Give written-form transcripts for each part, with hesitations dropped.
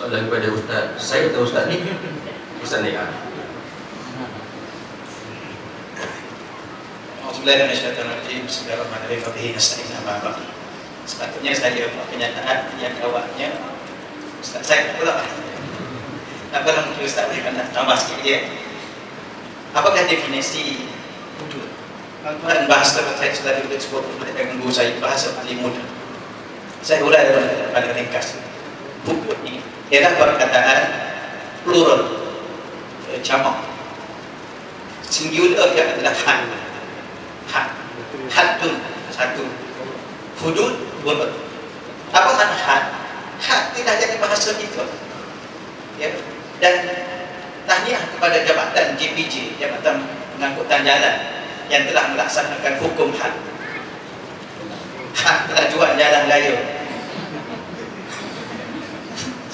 soalan kepada Ustaz. Saya atau Ustaz ni? Ustaz ni. Bismillahirrahmanirrahim. Bismillahirrahmanirrahim. Sepatutnya saya buat kenyataan yang awalnya Ustaz saya pula. Apa mungkin Ustaz boleh tambah sikit dia. Apakah definisi wudud? Tuan bahasa saya sudah disebut dengan guru saya bahasa paling mudah. Saya urai pada ringkas. Wudud ini ialah perkataan plural, jamak. Singular dia adalah had. Hadun satu. Hudud dua. Apa makna had? Had tidak jadi bahasa kita. Ya. Dan tahniah kepada Jabatan JPJ, Jabatan Pengangkutan Jalan yang telah melaksanakan hukum had. Had telah jual jalan raya.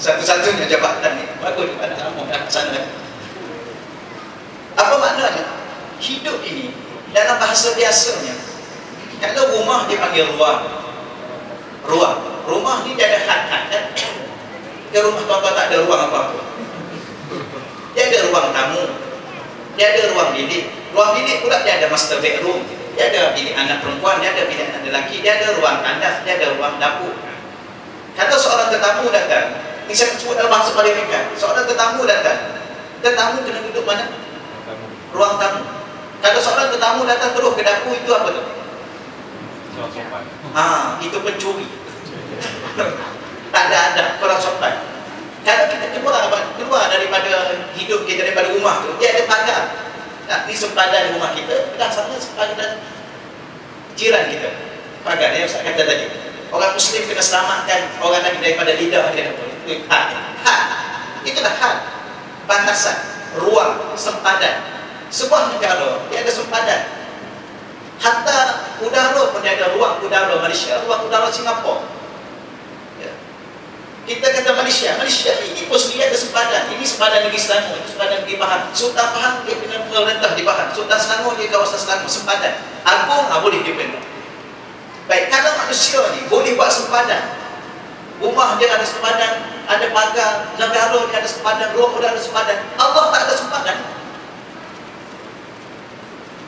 Satu-satunya jabatan ni. Bagus pada anak sana. Apa maknanya? Hidup ini dalam bahasa biasanya, kalau rumah dipanggil ruang. Rumah ni dia ada had-had kan? Dia rumah tuan-tuan tak ada ruang apa-apa. Dia ada ruang tamu, dia ada ruang bilik. Ruang bilik pula dia ada master bedroom, dia ada bilik anak perempuan, dia ada bilik anak lelaki, dia ada ruang tandas, dia ada ruang dapur. Kalau seorang tetamu datang, ini saya sebut dalam bahasa paling ringkas, seorang tetamu datang, tetamu kena duduk mana? Ruang tamu. Kalau seorang tetamu datang terus ke dapur, itu apa tu? Itu pencuri. Tak ada adab, kurang sopan. Kalau kita keluar daripada hidup kita, daripada rumah tu, dia ada pagar. Nah, di sempadan rumah kita, dan sana sempadan jiran kita. Pagar yang saya kata tadi. Orang Muslim kena selamatkan orang lain daripada lidah dia. Itu had. Itulah had. Batasan, ruang, sempadan. Sebuah negara, dia ada sempadan. Hatta udara pun dia ada ruang udara Malaysia, ruang udara Singapura. Ya. Kita kata Malaysia ini pun sendiri ada sempadan. Ini sempadan negeri Selangor, ini sempadan negeri Pahang. Sultan Pahang dia kena pemerintah di Pahang. Sultan Selangor dia kawasan Selangor, sempadan. Agung boleh diperintah. Baik, kalau manusia ni boleh buat sempadan. Rumah dia ada sempadan, ada pagar, negara dia ada sempadan, ruang udara ada sempadan. Allah tak ada sempadan.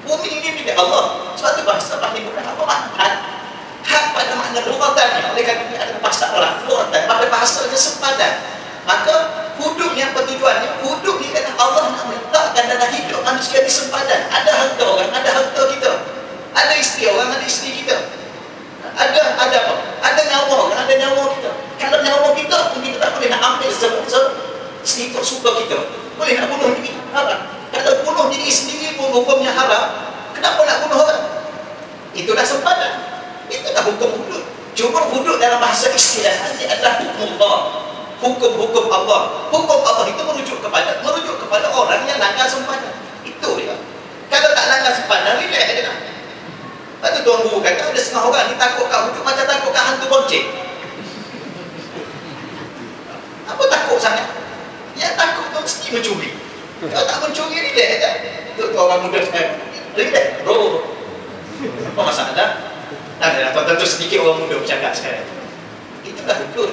Bumi ini milik Allah. Sebab itu bahasa paling mudah apa makna? Had pada makna lugatan. Oleh kerana ini ada bahasa Arab, lugatan. Pada bahasanya sempadan. Maka hudud yang bertujuannya, hudud ni kata Allah nak meletakkan dalam hidup manusia di sempadan. Ada harta orang, ada harta kita. Ada isteri orang, ada isteri kita. Ada apa? Ada nyawa orang, ada nyawa kita. Kalau nyawa kita pun kita tak boleh nak ambil seikut suka kita. Boleh nak bunuh diri, haram. Kalau bunuh diri sendiri pun hukumnya haram, kenapa nak bunuh orang? Itulah sempadan. Itulah hukum hudud. Cuma hudud dalam bahasa istilah ini adalah hukum Allah. Hukum-hukum Allah. Hukum Allah itu merujuk kepada orang yang langgar sempadan. Itu dia. Kalau tak langgar sempadan, relax aja lah. Lepas tu tuan guru kata ada setengah orang ni takut kat hudud macam takut kat hantu bonceng. Apa takut sangat? Yang takut tu mesti mencuri. Kalau tak mencuri, relax aja. Itu orang muda sekarang. Relax, bro. Apa masalah? Tak ada, tentu sedikit orang muda bercakap sekarang. Itulah hudud.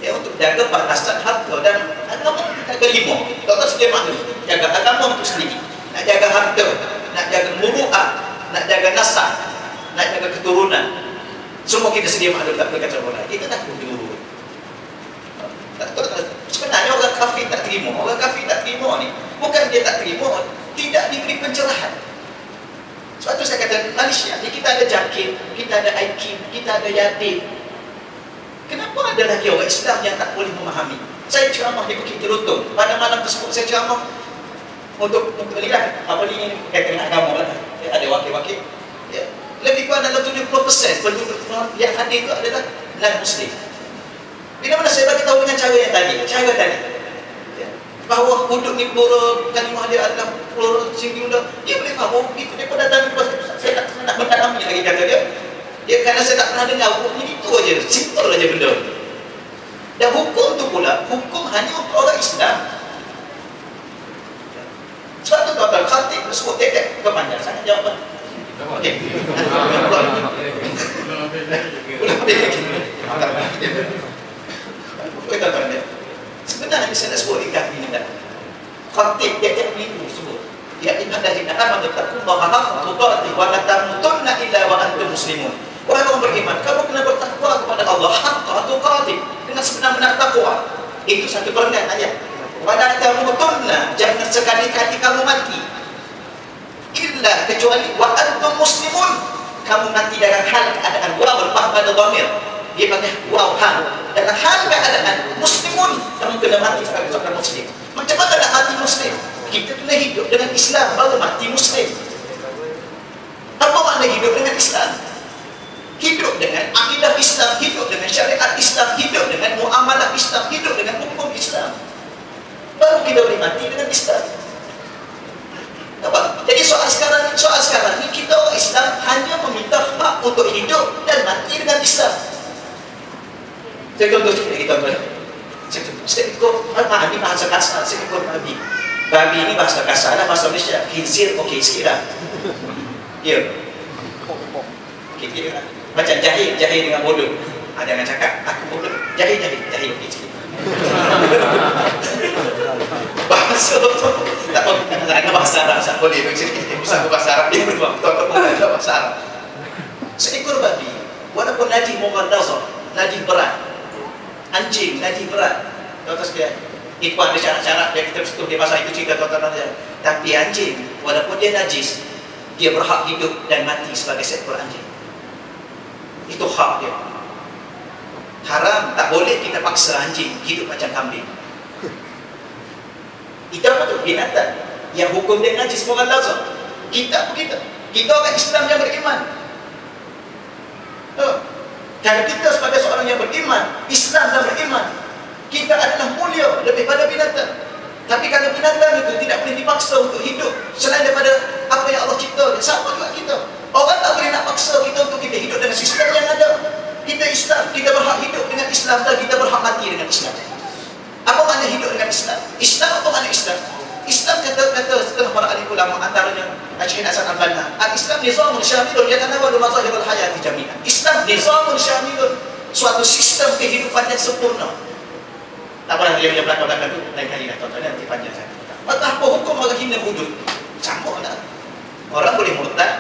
Ya, untuk jaga batasan harta dan agama kita kelima. Doktor sedia makna. Jaga agama untuk sendiri. Nak jaga harta, nak jaga muru'ah, nak jaga nasab, nak jaga keturunan. Semua kita sedia makna tak boleh kacau bola. Kita dah hudud. Sebenarnya orang kafir tak terima. Orang kafir tak terima ni bukan dia tak terima, tidak diberi pencerahan. Sebab tu saya kata Malaysia ni kita ada JAKIM, kita ada IKIM, kita ada YADIM. Kenapa ada lagi orang Islam yang tak boleh memahami? Saya ceramah di Bukit Jelutong. Pada malam tersebut saya ceramah untuk lihat apa ni kaitan dengan agama lah. Ya, ada wakil-wakil. Ya. Lebih kurang dalam 70% penduduk yang hadir itu adalah non-Muslim. Bila mana saya bagi tahu dengan cara yang tadi, ya, bahawa hudud ni plural, kalimah dia adalah plural singular, dia boleh faham. Itu dia pun datang, saya tak nak mendalami lagi kata dia. Dia kerana saya tak pernah dengar hukum ni, itu aja, simple aja benda. Dan hukum tu pula, hukum hanya untuk orang Islam. Sebab tu tuan-tuan, khatib sebut tetek kepanjang sangat jawapan. Okey. Boleh nanti saya nak sebut ikat ini dah. Khatib tiap-tiap minggu sebut. Ya ibadalladzina amanu taqullaha haqqa tuqatih wa la tamutunna illa wa antum muslimun. Wahai orang beriman, kamu kena bertakwa kepada Allah haqqa tuqatih, dengan sebenar-benar takwa. Itu satu perenggan ayat. Wa la tamutunna, jangan sekali-kali kamu mati illa kecuali wa antum muslimun, kamu mati dalam hal keadaan wa berpah pada dhamir. Dia pakai wa hal dalam hal keadaan muslimun, kamu kena mati sebagai seorang muslim. Macam mana nak mati muslim? Kita kena hidup dengan Islam baru mati muslim. Apa makna hidup dengan Islam? Hidup dengan akidah Islam, hidup dengan syariat Islam, hidup dengan muamalah Islam, hidup dengan hukum Islam. Baru kita boleh mati dengan Islam. Apa? Jadi soal sekarang ni kita orang Islam hanya meminta hak untuk hidup dan mati dengan Islam. Saya contoh sikit lagi tuan-tuan. Seekor ini bahasa kasar, seekor babi. Babi ini bahasa kasar lah, bahasa Malaysia. Khinzir okey sikit lah. Ya. Okey lah. Macam jahil dengan bodoh. Jangan cakap aku bodoh. Jahil okey sikit. Bahasa tu tak apa, ada bahasa Arab tak boleh. Bisa bahasa Arab dia berdua. Tuan-tuan ada bahasa Arab. Seekor babi, walaupun najis mughallazah, najis berat. Anjing najis berat. Tuan-tuan sekalian, itu ada syarat-syarat yang kita mesti dia pasal itu cerita tuan-tuan saja. Tapi anjing, walaupun dia najis, dia berhak hidup dan mati sebagai seekor anjing. Itu hak dia. Haram, tak boleh kita paksa anjing hidup macam kambing. Itu apa tu? Binatang yang hukum dia najis mughallazah. Kita orang Islam yang beriman. Dan kita sebagai seorang yang beriman, Islam dan beriman, kita adalah mulia lebih pada binatang. Tapi kalau binatang itu tidak boleh dipaksa untuk hidup selain daripada apa yang Allah cipta, sama juga kita. Orang tak boleh nak paksa kita untuk kita hidup dengan sistem yang ada. Kita Islam, kita berhak hidup dengan Islam dan kita berhak mati dengan Islam. Apa makna hidup dengan Islam? Islam apa makna Islam? Islam kata setengah para ahli ulama, antaranya Syekh Hasan Al-Banna, al-Islam nizamun syamilun yatanawalu mazahirul hayati jami'an. Islam nizamun syamilun, suatu sistem kehidupan yang sempurna. Tak pernah dia punya belakang-belakang tu lain kali dah tuan-tuan, nanti panjang saya. Apa hukum orang hina hudud? Campur tak? Orang boleh murtad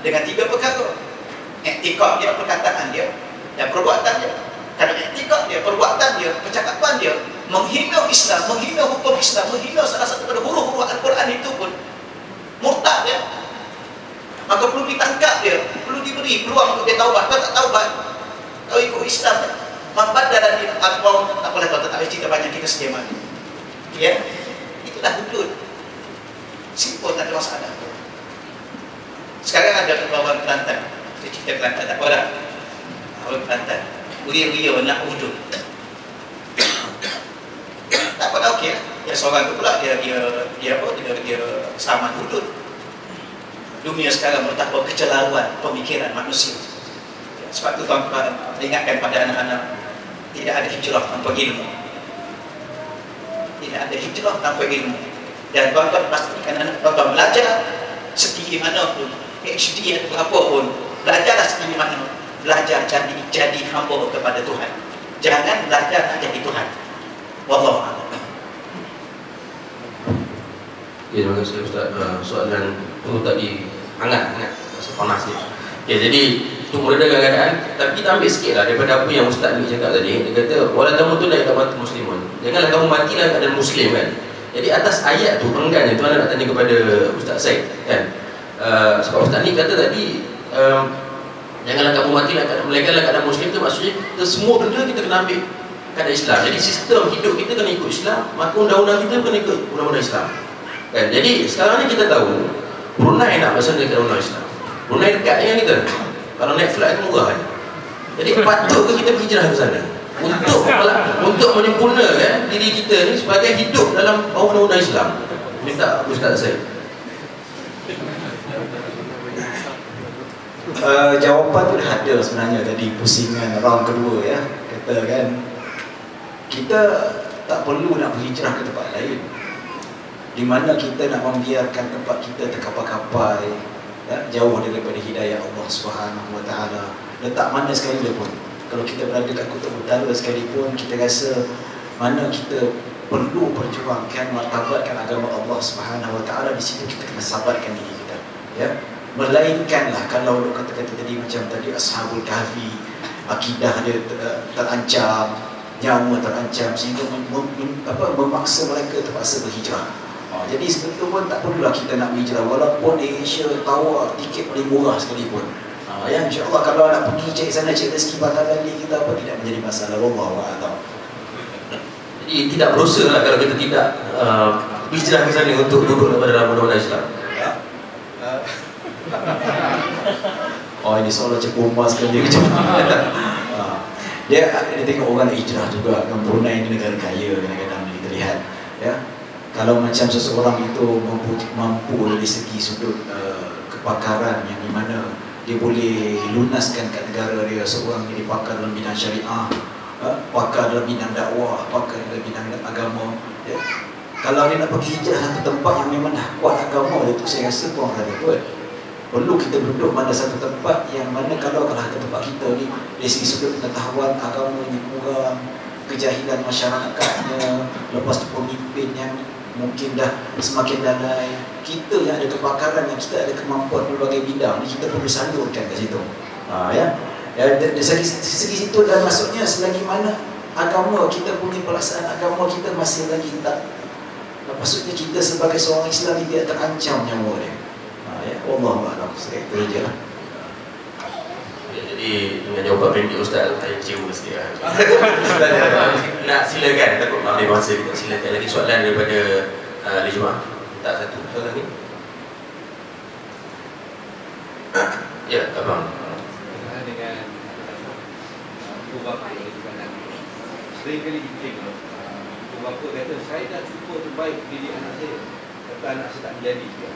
dengan 3 perkara. I'tikad dia, perkataan dia, dan perbuatan dia. Kalau i'tikad dia, perbuatan dia, percakapan dia menghina Islam, menghina hukum Islam, menghina salah satu pada huruf-huruf Al-Quran itu pun murtad dia. Maka perlu ditangkap dia, perlu diberi peluang untuk dia taubat. Kalau tak taubat, kalau ikut Islam, mampat dalam dia atau tak boleh tahu, tak boleh cerita banyak, kita sedia mati. Ya, itulah hudud. Simple, tak ada masalah. Sekarang ada orang Kelantan, saya cerita Kelantan, tak apa dah. Orang Kelantan, uria-uria nak hudud. Tak apa dah, okey lah. Yang seorang tu pula dia selamat hudud. Dunia sekarang betapa kecelaruan pemikiran manusia. Sebab tu tuan-tuan ingatkan pada anak-anak, tidak ada hijrah tanpa ilmu. Tidak ada hijrah tanpa ilmu. Dan tuan-tuan pastikan anak tuan-tuan belajar setinggi mana pun, PhD atau apa pun, belajarlah setinggi mana. Belajar jadi hamba kepada Tuhan. Jangan belajar nak jadi Tuhan. Wallahu a'lam. Ya, terima kasih Ustaz. Soalan itu tadi hangat rasa panas ni. Ya, jadi untuk meredakan keadaan, tapi kita ambil sikit lah daripada apa yang Ustaz ni cakap tadi. Dia kata wala tamutunna illa wa antum muslimun, janganlah kamu mati dalam keadaan muslim kan. Jadi atas ayat tu perenggan tu nak tanya kepada Ustaz Said kan. Sebab Ustaz ni kata tadi janganlah kamu mati dalam keadaan muslim tu, maksudnya kita semua benda kita kena ambil keadaan Islam. Jadi sistem hidup kita kena ikut Islam, maka undang-undang kita kena ikut undang-undang Islam kan. Jadi sekarang ni kita tahu Brunei nak melaksanakan undang-undang Islam. Brunei dekat dengan kita. Kalau naik flight itu murah. Jadi patut ke kita berhijrah ke sana untuk menyempurnakan diri kita ni sebagai hidup dalam bawah undang-undang Islam. Minta Ustaz saya. Jawapan tu dah ada sebenarnya tadi, pusingan round kedua ya. Kata kan kita tak perlu nak berhijrah ke tempat lain, di mana kita nak membiarkan tempat kita terkapai-kapai ya, jauh daripada hidayah Allah Subhanahu Wa Taala. Letak mana sekali pun, kalau kita berada kat Kutub Utara sekalipun, kita rasa mana kita perlu perjuangkan, martabatkan agama Allah Subhanahu Wa Taala. Di situ kita kena sabarkan diri kita, ya. Melainkanlah kalau lu kata-kata tadi macam tadi Ashabul Kahfi, akidah dia terancam, nyawa terancam, sehingga memaksa mereka terpaksa berhijrah. Jadi sebetulnya pun tak perlulah kita nak berhijrah, walaupun Asia tawar tiket paling murah sekalipun. Ya, insya-Allah kalau nak pergi cek sana cek rezeki bakal balik kita apa tidak menjadi masalah. Wallahu a'lam. Jadi tidak berdosa lah kalau kita tidak hijrah ke sana untuk duduk dalam undang-undang Islam. Oh, ini soal macam bombas kan dia macam dia tengok orang hijrah juga. Kan Brunei ni negara kaya kadang-kadang kita lihat, ya. Kalau macam seseorang itu mampu dari segi sudut kepakaran yang di mana dia boleh lunaskan kat negara dia, seorang jadi pakar dalam bidang syariah, pakar dalam bidang dakwah, pakar dalam bidang agama, ya. Kalau dia nak pergi hijrah satu tempat yang memang dah kuat agama dia tu, saya rasa kurang relevan. Perlu kita duduk pada satu tempat yang mana kalau ke tempat kita ni dari segi sudut pengetahuan agamanya kurang, kejahilan masyarakatnya, lepas tu pemimpin yang mungkin dah semakin lalai, kita yang ada kepakaran, yang kita ada kemampuan berbagai bidang ni, kita perlu salurkan ke situ. Ya. Dari segi situ, dan maksudnya selagi mana agama kita punya pelaksanaan agama kita masih lagi tak, maksudnya kita sebagai seorang Islam tidak terancam nyawa dia. Ya, Wallahualam. Itu je lah. Jadi dengan jawapan pendek Ustaz, saya kecewa sikit lah. Nak silakan, takut ambil masa kita. Silakan lagi soalan daripada ahli jemaah. Tak satu soalan ni. Ya, abang. Dengan ibu bapa sering kali kita tengok ibu bapa kata saya dah cukup terbaik didik anak saya, tapi anak saya tak menjadi juga.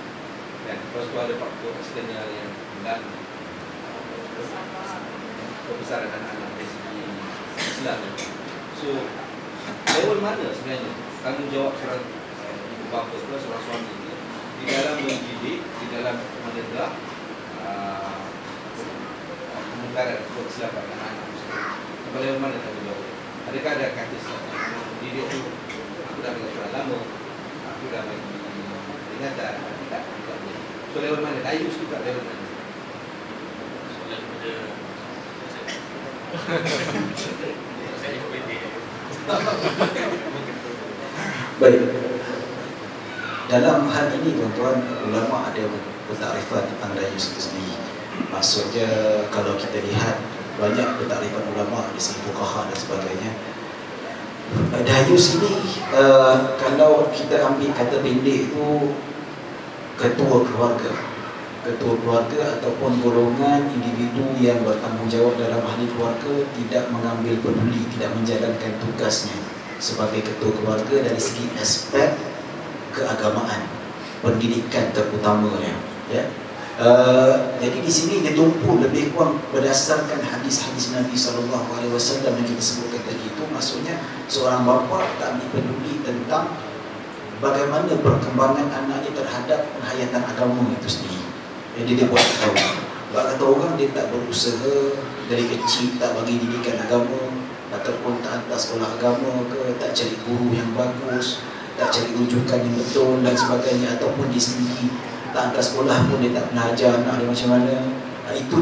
Dan lepas tu ada faktor eksternal yang dan kebesaran anak-anak dari segi Islam. So, level mana sebenarnya tanggungjawab seorang ibu bapa atau seorang suami di dalam mendidik, di dalam mendedah kemungkaran atau kesilapan anak-anak tersebut? Sampai level mana tanggungjawab? Adakah ada kata mendidik tu, aku dah belajar lama, aku dah bagi ingatan, tidak. So level mana? Dayus tu tak level mana? Soalan pada Baik. Dalam hal ini tuan-tuan, ulama ada pentakrifan tentang dayus itu sendiri. Maksudnya kalau kita lihat banyak pentakrifan ulama di segi fuqaha dan sebagainya. Dayus ini kalau kita ambil kata pendek itu ketua keluarga ataupun golongan individu yang bertanggungjawab dalam ahli keluarga tidak mengambil peduli, tidak menjalankan tugasnya sebagai ketua keluarga dari segi aspek keagamaan, pendidikan terutamanya, ya. Jadi di sini dia tumpu lebih kurang berdasarkan hadis-hadis Nabi SAW yang kita sebutkan tadi itu. Maksudnya seorang bapa tak ambil peduli tentang bagaimana perkembangan anaknya terhadap penghayatan agama itu sendiri. Jadi dia buat tahu. Kata orang dia tak berusaha dari kecil, tak bagi didikan agama, ataupun tak hantar sekolah agama ke, tak cari guru yang bagus, tak cari rujukan yang betul dan sebagainya, ataupun dia sendiri tak hantar sekolah pun dia tak pernah ajar anak dia macam mana. Itu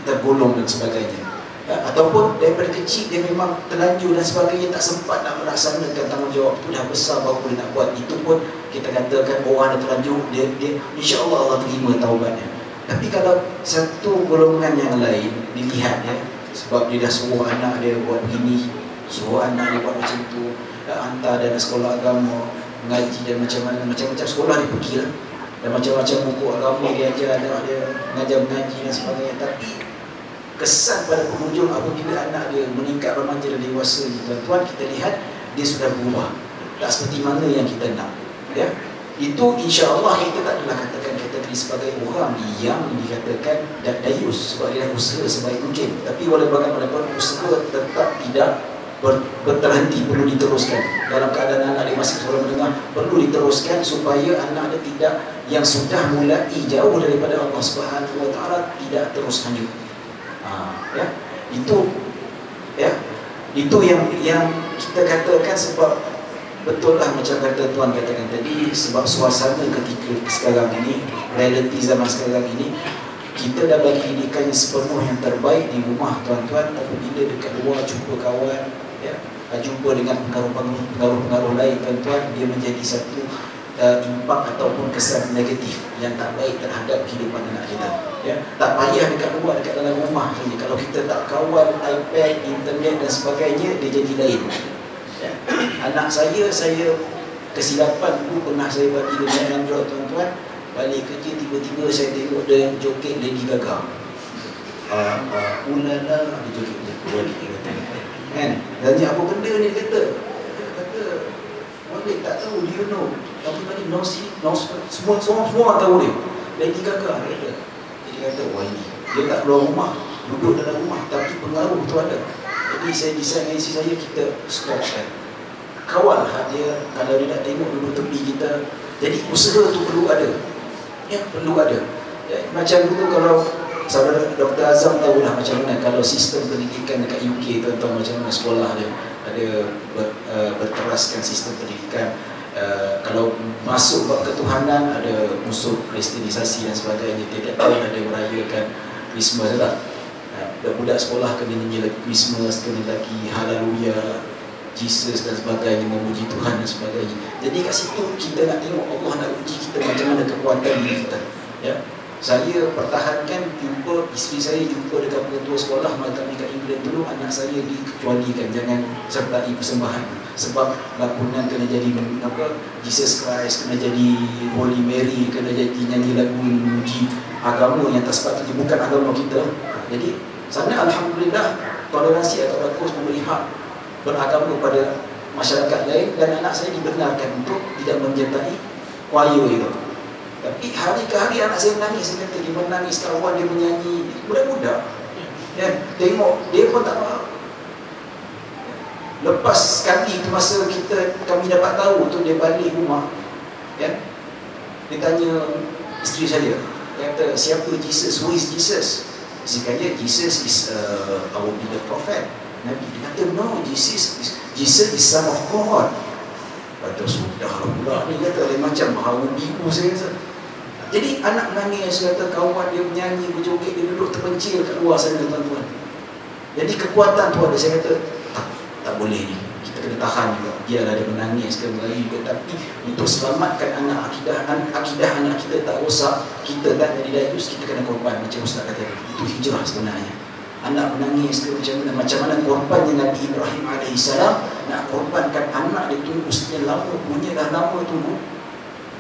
tergolong dan sebagainya. Ataupun daripada kecil dia memang terlanjur dan sebagainya, tak sempat nak melaksanakan tanggungjawab itu, dah besar baru boleh nak buat. Itu pun kita katakan orang dah terlanjur, dia insya-Allah Allah terima taubatnya. Tapi kalau satu golongan yang lain dilihat, ya, sebab dia dah suruh anak dia buat begini, suruh anak dia buat macam tu, hantar dia nak sekolah agama, mengaji dan macam-macam sekolah dia pergi lah, dan macam-macam buku agama dia ajar anak dia, mengajar mengaji dan sebagainya. Tapi kesan pada penghujung apabila anak dia meningkat remaja dan dewasa, tuan-tuan, kita lihat dia sudah berubah, tak seperti mana yang kita nak, ya. Itu insya-Allah kita tak adalah katakan kategori sebagai orang yang dikatakan dayus sebab dia usaha sebaik mungkin. Tapi walaupun bagaimanapun usaha tetap tidak berterhenti, perlu diteruskan. Dalam keadaan anak dia masih sekolah menengah, perlu diteruskan supaya anak dia tidak, yang sudah mulai jauh daripada Allah Subhanahu Wa Taala, tidak terus hanyut. Ya, itu, ya, itu yang kita katakan. Sebab betul lah macam kata Tuan katakan tadi, sebab suasana ketika sekarang ini, realiti zaman sekarang ini, kita dah bagi didikan yang sepenuh yang terbaik di rumah tuan-tuan, tapi bila dekat luar jumpa kawan, ya, jumpa dengan pengaruh-pengaruh lain tuan-tuan, dia menjadi satu impak ataupun kesan negatif yang tak baik terhadap kehidupan anak kita. Ya, tak payah dekat luar, dekat dalam rumah saja. Kalau kita tak kawal iPad, internet dan sebagainya, dia jadi lain. Ya. Anak saya kesilapan dulu pernah saya bagi dia Android tuan-tuan. Balik kerja tiba-tiba saya tengok dia joget Lady Gaga. Ulala, dia joget balik dia kata. Kan? Dan ni apa benda ni kata? Walik tak tahu, do you know? Apa tadi? No, semua tahu dia. Lady Gaga dia kata. Dia kata, wah ini, dia tak keluar rumah, duduk dalam rumah, tapi pengaruh tu ada. Jadi saya design dengan isteri saya, kita stop kan. Kawal dia, kalau dia nak tengok duduk tepi kita. Jadi usaha tu perlu ada. Ya, perlu ada. Ya, macam dulu kalau saudara Dr. Azam tahulah macam mana kalau sistem pendidikan dekat UK tuan-tuan, macam mana sekolah dia ada berteraskan sistem pendidikan. Kalau masuk bab ketuhanan, ada musuh kristianisasi dan sebagainya. Tiap tahun ada merayakan Christmas tak? Budak sekolah kena nyanyi lagi Christmas, kena lagi Hallelujah, Jesus dan sebagainya, memuji Tuhan dan sebagainya. Jadi kat situ kita nak tengok Allah nak uji kita macam mana kekuatan diri kita. Ya. Saya pertahankan, jumpa isteri saya jumpa dekat pengetua sekolah mata dekat England dulu, anak saya dikecualikan jangan sertai persembahan sebab lakonan kena jadi apa, Jesus Christ, kena jadi Holy Mary, kena jadi nyanyi lagu memuji agama yang tak sepatutnya, bukan agama kita. Jadi sana alhamdulillah toleransi atau bagus memberi hak beragama kepada masyarakat lain, dan anak saya dibenarkan untuk tidak menyertai choir itu. Tapi hari ke hari anak saya menangis. Saya kata dia menangis, kawan dia menyanyi, budak-budak ya, tengok dia pun tak faham. Lepas sekali itu masa kami dapat tahu tu, dia balik rumah ya, dia tanya isteri saya, dia kata siapa Jesus, who is Jesus? Saya kata Jesus is our beloved prophet, Nabi. Dia kata no, Jesus is son of God. Kata sudah pula ni, kata dia macam bahawa biku saya kata. Jadi anak menangis, kata kawan dia menyanyi, berjoget, dia duduk terpencil kat luar sana tuan-tuan. Jadi kekuatan tu ada. Saya kata tak boleh ni, kita kena tahan juga. Biarlah dia menangis, dia merayu juga, tapi untuk selamatkan akidah anak kita tak rosak, kita tak jadi dayus, kita kena korban. Macam Ustaz kata, itu hijrah sebenarnya. Anak menangis ke macam mana korbannya Nabi Ibrahim AS nak korbankan anak dia, tunggu sekian lama, punya dah lama tunggu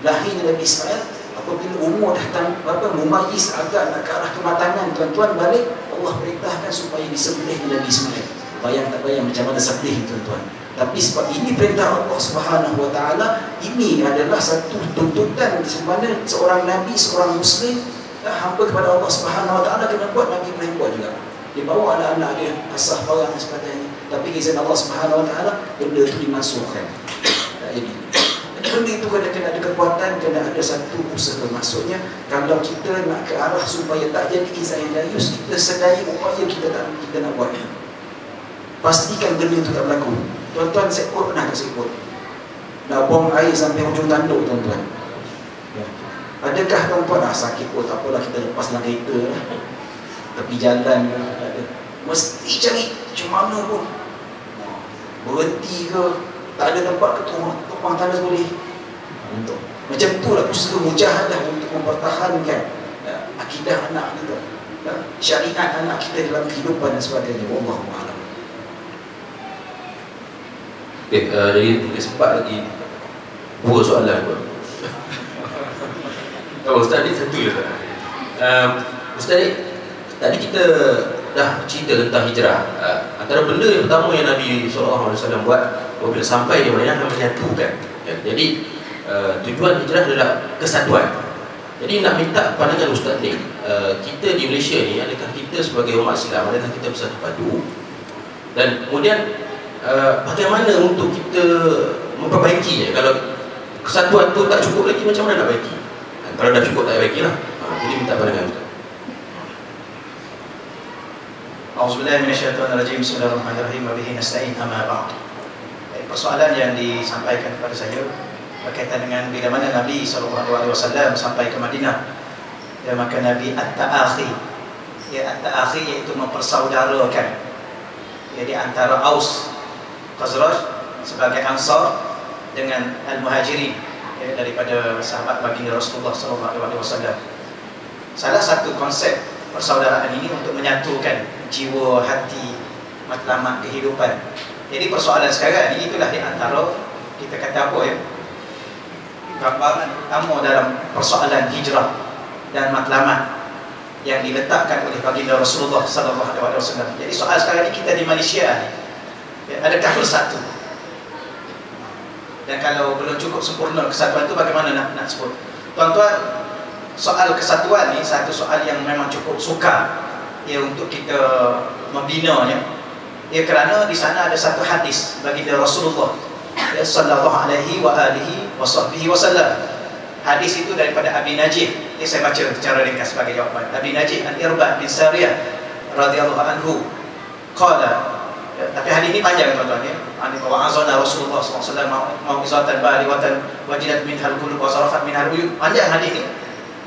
lahirnya Nabi Ismail. Apabila umur dah mumayyiz agak nak ke arah kematangan tuan-tuan, balik Allah perintahkan supaya disembelih Nabi Ismail. Bayang tak bayang macam mana sembelih tuan-tuan. Tapi sebab ini perintah Allah Subhanahu Wa Taala, ini adalah satu tuntutan di mana seorang Nabi, seorang Muslim hamba kepada Allah Subhanahu Wa Taala kena buat. Nabi Ibrahim buat juga. Dia bawa anak-anak dia asah barang dan sebagainya. Tapi izin Allah Subhanahu Wa Taala, benda itu dimasukkan. Jadi benda itu kena ada kekuatan, kena ada satu usaha. Maksudnya kalau kita nak ke arah supaya tak jadi Izai Dayus, kita sedaya upaya kita nak buat. Pastikan benda itu tak berlaku. Tuan-tuan, sekot pernah ke sekot? Nak bom air sampai hujung tanduk tuan-tuan ya. Adakah tuan-tuan sakit pun tak apalah, kita lepas dalam kereta tepi jalan ada. Mesti cari macam mana pun, berhenti ke, tak ada tempat ke tumpang tandas boleh. Untuk macam itulah usaha mujahadah untuk mempertahankan akidah anak kita, syariat anak kita dalam kehidupan dan sebagainya. Wallahu a'lam. Okay, jadi mungkin sempat lagi dua soalan pun. Ustaz ni satu je. Ustaz ni, tadi kita dah cerita tentang hijrah. Antara benda yang pertama yang Nabi SAW buat apabila sampai di Madinah, menyatukan. Ya, jadi tujuan hijrah adalah kesatuan. Jadi nak minta pandangan Ustaz ni, kita di Malaysia ni, adakah kita sebagai umat Islam, adakah kita bersatu padu? Dan kemudian bagaimana untuk kita memperbaikinya? Kalau kesatuan tu tak cukup lagi, macam mana nak baiki? Kalau dah cukup tak baikilah. Jadi minta pandangan Ustaz. A'udzubillahi minasyaitonirrajim. Bismillahirrahmanirrahim. Wa bihi nasta'in, amma ba'd. persoalan yang disampaikan kepada saya berkaitan dengan bila mana Nabi SAW sampai ke Madinah, dan maka Nabi at-ta'akhi, ya at-ta'akhi iaitu mempersaudarakan, jadi antara Aus Khazraj sebagai Ansar dengan Al-Muhajirin, ya, daripada sahabat baginda Rasulullah SAW. Salah satu konsep persaudaraan ini untuk menyatukan jiwa, hati, matlamat kehidupan. Jadi persoalan sekarang ini itulah di antara kita kata apa ya, gambaran utama dalam persoalan hijrah dan matlamat yang diletakkan oleh baginda Rasulullah SAW. Jadi soal sekarang ini kita di Malaysia, ya, adakah bersatu? Dan kalau belum cukup sempurna kesatuan itu, bagaimana nak sebut? Tuan-tuan, soal kesatuan ni satu soal yang memang cukup sukar, ya, untuk kita membinanya, ya, kerana di sana ada satu hadis baginda Rasulullah, ya, sallallahu alaihi wa alihi wa sahbihi wasallam. Hadis itu daripada Abi Najih, ya, saya baca secara ringkas sebagai jawapan. Abi Najih Al-Irbad bin Sariyah radhiyallahu anhu qala, ya, tapi hadis ini panjang tuan-tuan, ya. Wa azana Rasulullah SAW mau'izatan balighatan wajilat minhal qulub wa zarafat minhal uyun. Panjang hadis ini.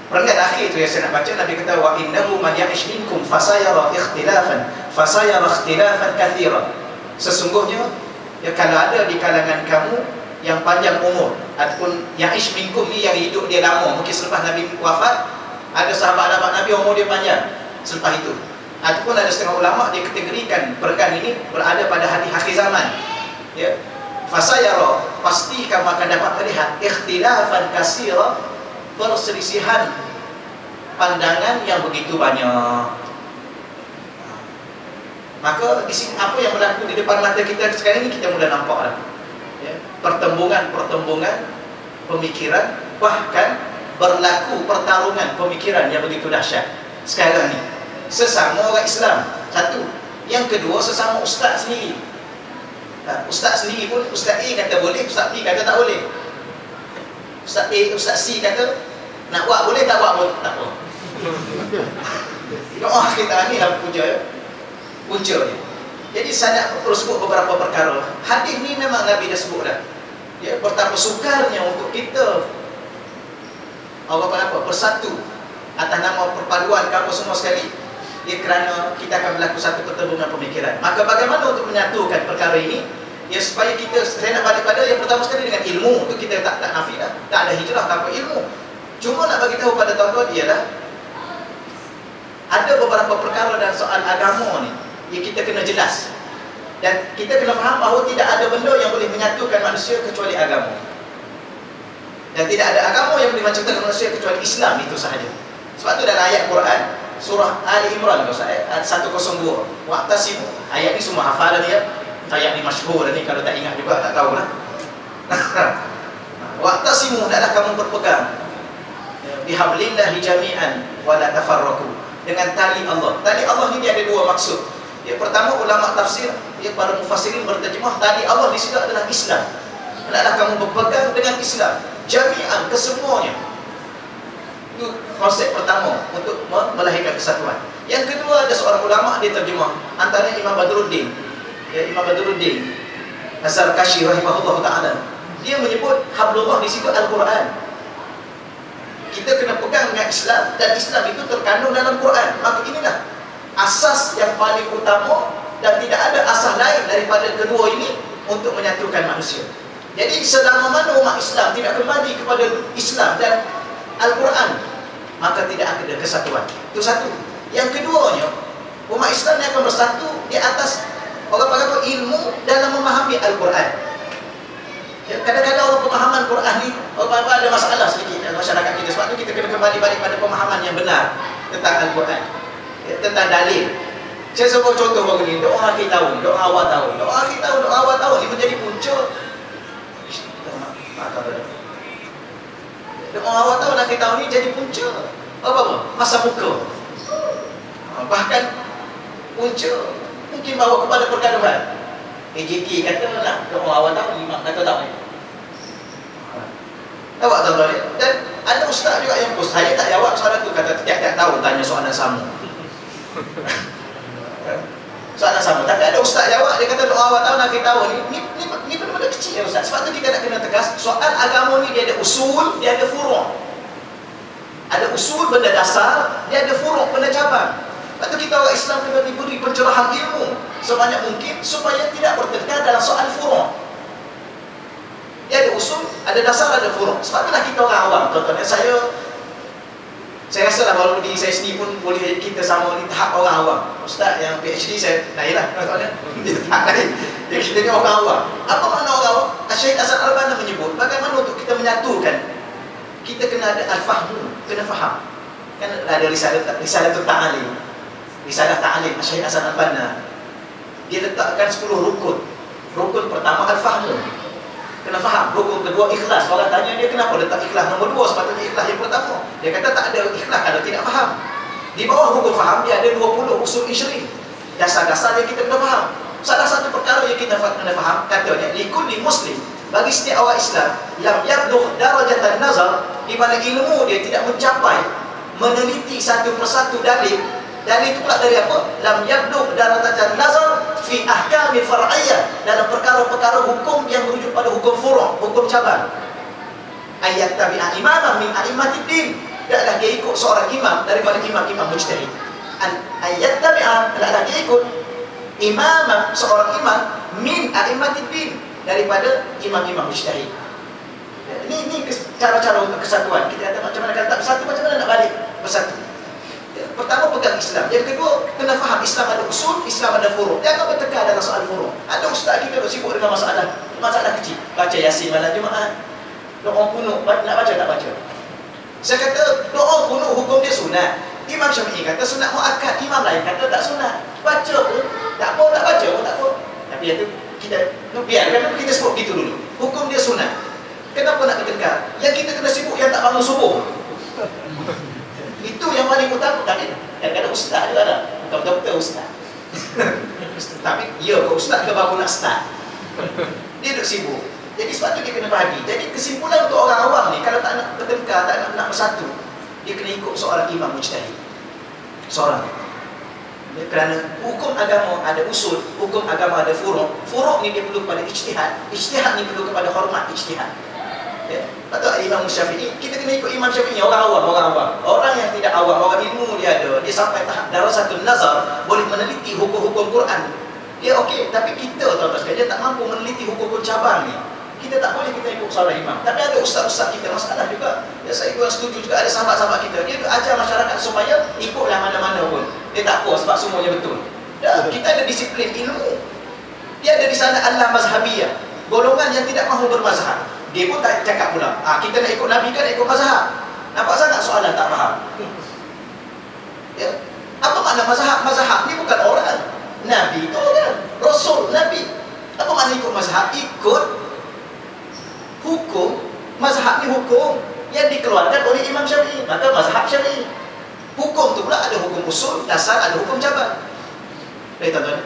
Perenggan akhir itu yang saya nak baca, Nabi kata wa innahu man ya'ish minkum fasayara ikhtilafan katsiran. Sesungguhnya, ya, kalau ada di kalangan kamu yang panjang umur, ataupun ya'ish minkum ni yang hidup dia lama, mungkin selepas Nabi wafat ada sahabat-sahabat Nabi umur dia panjang selepas itu, ataupun ada setengah ulama dia kategorikan perenggan ini berada pada hari akhir zaman, ya. Fasayara, pasti kamu akan dapat melihat ikhtilafan katsira, perselisihan pandangan yang begitu banyak. Maka di sini apa yang berlaku di depan mata kita sekarang ini kita mula nampak dah, ya, pertembungan pemikiran, bahkan berlaku pertarungan pemikiran yang begitu dahsyat sekarang ni. Sesama orang Islam, satu. Yang kedua, sesama ustaz sendiri. Ustaz sendiri pun, Ustaz A kata boleh, Ustaz B kata tak boleh. Ustaz A, Ustaz C kata nak buat boleh, tak buat boleh, tak apa. Doa kita ni lah punca ni. Jadi saya nak terus sebut beberapa perkara. Hadis ni memang Nabi dah sebut dah, ya, betapa sukarnya untuk kita apa bersatu atas nama perpaduan kamu semua sekali, ya, kerana kita akan berlaku satu pertembungan pemikiran. Maka bagaimana untuk menyatukan perkara ini, ya, supaya kita, saya nak balik pada yang pertama sekali dengan ilmu. Itu kita tak nafi dah, tak ada hijrah tanpa ilmu. Cuma nak bagi tahu pada tuan-tuan ialah ada beberapa perkara dalam soal agama ni yang kita kena jelas, dan kita kena faham bahawa tidak ada benda yang boleh menyatukan manusia kecuali agama, dan tidak ada agama yang boleh menyatukan manusia kecuali Islam itu sahaja. Sebab tu dalam ayat Quran surah Ali Imran, ayat 102, wa'tasimu, ayat ni semua hafalan dia, ayat ni masyhur ni, kalau tak ingat juga tak tahulah. Wa'tasimu, hendaklah kamu berpegang bihablillahi jami'an wa la tafarraqu, dengan tali Allah. Tali Allah ini ada dua maksud. Yang pertama, ulama tafsir, ya, para mufassirin berterjemah tali Allah di situ adalah Islam. Hendaklah kamu berpegang dengan Islam jami'an, kesemuanya. Itu konsep pertama untuk melahirkan kesatuan. Yang kedua, ada seorang ulama dia terjemah, antaranya Imam Badruddin, ya, Imam Badruddin Az-Zarkashi rahimahullah ta'ala. Dia menyebut hablullah di situ Al-Quran. Kita kena pegang dengan Islam, dan Islam itu terkandung dalam Quran. Maka inilah asas yang paling utama, dan tidak ada asas lain daripada kedua ini untuk menyatukan manusia. Jadi selama mana umat Islam tidak kembali kepada Islam dan Al-Quran, maka tidak ada kesatuan. Itu satu. Yang keduanya, umat Islam yang akan bersatu di atas orang-orang ilmu dalam memahami Al-Quran. Ya, kadang-kadang orang pemahaman Quran ni ada masalah sedikit dalam masyarakat kita. Sebab tu kita kena kembali balik pada pemahaman yang benar tentang Al-Quran, ya, tentang dalil. Saya sebut contoh baru ni, doa akhir tahun, doa awal tahun, doa akhir tahun, doa awal tahun ni menjadi punca. Doa awal tahun, akhir tahun ni jadi punca apa? Masa muka. Bahkan punca mungkin bawa kepada pergaduhan. AJK kata nak doa awal tahun, imam kata tak. Nampak tuan-tuan dia? Dan ada ustaz juga yang post, saya tak jawab soalan tu, kata tiap-tiap tahun tanya soalan sama. Soalan sama. Tapi ada ustaz jawab, dia kata doa awal tahun, akhir tahun ni Ini benda-benda kecil ya Ustaz. Sebab tu kita nak kena tegas, soal agama ni dia ada usul, dia ada furu'. Ada usul benda dasar, dia ada furu', benda cabang. Lepas tu kita orang Islam kena diberi pencerahan ilmu sebanyak mungkin supaya tidak bertengkar dalam soal furu'. Dia ada usul, ada dasar, ada furu'. Sebab itulah kita orang awam. Contohnya saya rasa lah baru di saya sendiri pun boleh kita sama di tahap orang awam. Ustaz yang PhD saya naik lah. Dia tak naik. Jadi kita ni orang awam. Apa makna orang awam? Syekh Hasan Al-Banna menyebut bagaimana untuk kita menyatukan. Kita kena ada al-fahmu, kena faham. Kan ada risalah ta'alim. Risalah ta'alim Syekh Hasan Al-Banna. Dia letakkan 10 rukun. Rukun pertama al-fahmu. Kena faham. Rukun kedua ikhlas. Orang tanya dia kenapa letak ikhlas nombor 2, sepatutnya ikhlas yang pertama. Dia kata tak ada ikhlas kalau tidak faham. Di bawah rukun faham dia ada 20 usul isyri. Dasar-dasar yang kita kena faham. Salah satu perkara yang kita kena faham, katanya likulli muslim, bagi setiap orang Islam yang yablugh darajatan nazar, di mana ilmu dia tidak mencapai meneliti satu persatu dalil. Dalil itu pula dari apa? Lam yablugh darajatan nazar fi ahkamil far'iyyah, dalam perkara-perkara hukum yang merujuk pada hukum furu', hukum cabang. Ayat tabi'ah imamah min a'immatid din, tidaklah dia ikut seorang imam daripada imam-imam mujtahid. Ayat tabi'ah, tidaklah dia ikut imamah, seorang imam min a'immatid din, daripada imam-imam mujtahid. Ini cara-cara untuk kesatuan. Kita kata macam mana kalau tak bersatu, macam mana nak balik bersatu. Pertama, pegang Islam. Yang kedua, kena faham Islam ada usul, Islam ada furu'. Jangan bertekar dalam soal furu'. Ada ustaz kita duk sibuk dengan masalah kecil. Baca Yasin malam Jumaat, doa kunut, nak baca tak baca. Saya kata doa kunut hukum dia sunat. Imam Syafi'i kata sunat muakkad, imam lain kata tak sunat. Baca pun tak apa, tak baca pun tak apa. Tapi itu kita biarkan kita sebut begitu dulu. Hukum dia sunat. Kenapa nak bertengkar? Yang kita kena sibuk yang tak bangun subuh. Itu yang paling utama. Tapi kadang-kadang ustaz juga ada. Bukan doktor ustaz. Tapi ya, kalau ustaz ke baru nak start. Dia duduk sibuk. Jadi sebab tu dia kena bahagi. Jadi kesimpulan untuk orang awam ni, kalau tak nak bertengkar, tak nak bersatu, dia kena ikut seorang imam mujtahid. Seorang. Kerana hukum agama ada usul, hukum agama ada furu'. Furu' ni dia perlu kepada ijtihad. Ijtihad ni perlu kepada hormat ijtihad. Ya. Atau Imam Syafi'i, kita kena ikut Imam Syafi'i. Orang awam. Orang yang tidak awam, orang ilmu dia ada. Dia sampai tahap darasatul nazar, boleh meneliti hukum-hukum Quran. Dia okey, tapi kita tuan-tuan sekalian, dia tak mampu meneliti hukum-hukum cabang ni. Kita tak boleh kita ikut seorang imam. Tapi ada ustaz-ustaz kita masalah juga. Ya, saya pun setuju juga, ada sahabat-sahabat kita. Dia ajar masyarakat supaya ikutlah mana-mana pun. Dia tak puas sebab semuanya betul. Kita ada disiplin ilmu. Dia ada di sana Allah mazhabiyah, golongan yang tidak mahu bermazhab. Dia pun tak cakap pula, kita nak ikut Nabi kan ikut mazhab. Nampak sangat soalan tak faham. Ya. Apa makna mazhab? Mazhab ni bukan orang. Nabi itu orang. Rasul, Nabi. Apa makna ikut mazhab? Ikut hukum. Mazhab ni hukum yang dikeluarkan oleh Imam Syafi'i. Maka mazhab Syafi'i. Hukum tu pula ada hukum usul, dasar, ada hukum cabang. Baik tuan-tuan.